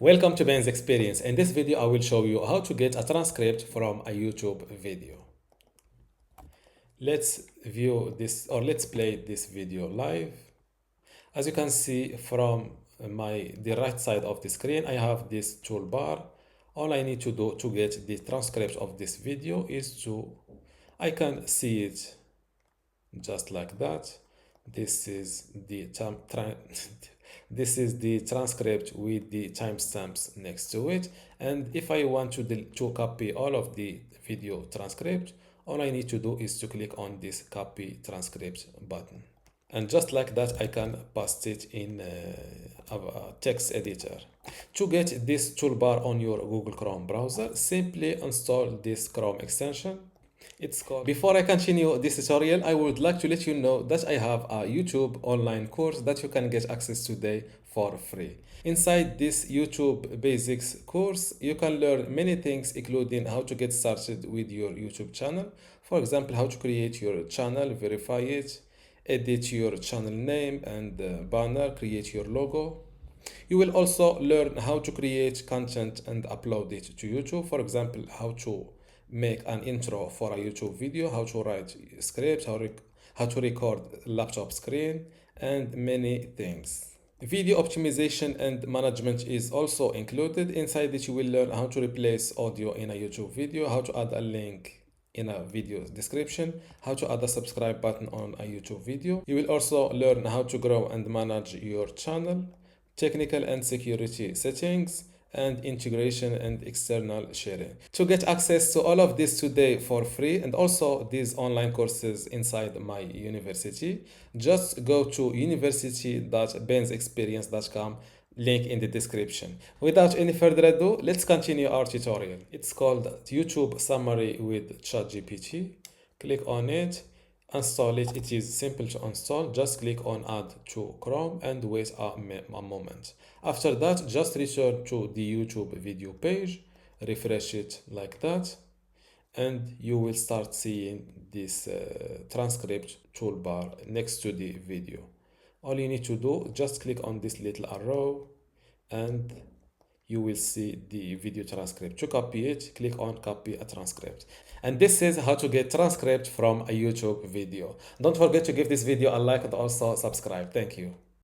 Welcome to Ben's Experience. In this video, I will show you how to get a transcript from a YouTube video. Let's view this, or let's play this video live. As you can see from the right side of the screen, I have this toolbar. All I need to do to get the transcript of this video is I can see it just like that. This is the this is the transcript with the timestamps next to it. And if I want to copy all of the video transcript, all I need to do is to click on this copy transcript button. And just like that, I can paste it in a text editor. To get this toolbar on your Google Chrome browser, simply install this Chrome extension. It's called. Before I continue this tutorial, I would like to let you know that I have a YouTube online course that you can get access today for free. Inside this YouTube basics course, you can learn many things, including how to get started with your YouTube channel. For example, how to create your channel, verify it, edit your channel name and banner, create your logo. You will also learn how to create content and upload it to YouTube. For example, how to make an intro for a YouTube video, how to write scripts, how to record laptop screen, and many things. Video optimization and management is also included. Inside it, you will learn how to replace audio in a YouTube video, how to add a link in a video description, how to add a subscribe button on a YouTube video. You will also learn how to grow and manage your channel, technical and security settings, and integration and external sharing. To get access to all of this today for free, and also these online courses inside my university, just go to university.bensexperience.com, link in the description. Without any further ado, let's continue our tutorial. It's called YouTube Summary with ChatGPT. Click on it, install it. It is simple to install. Just click on add to Chrome and wait a moment. After that, just return to the YouTube video page, refresh it like that, and you will start seeing this transcript toolbar next to the video. All you need to do, just click on this little arrow and you will see the video transcript. To copy it, click on copy a transcript. And this is how to get transcript from a YouTube video. Don't forget to give this video a like and also subscribe. Thank you.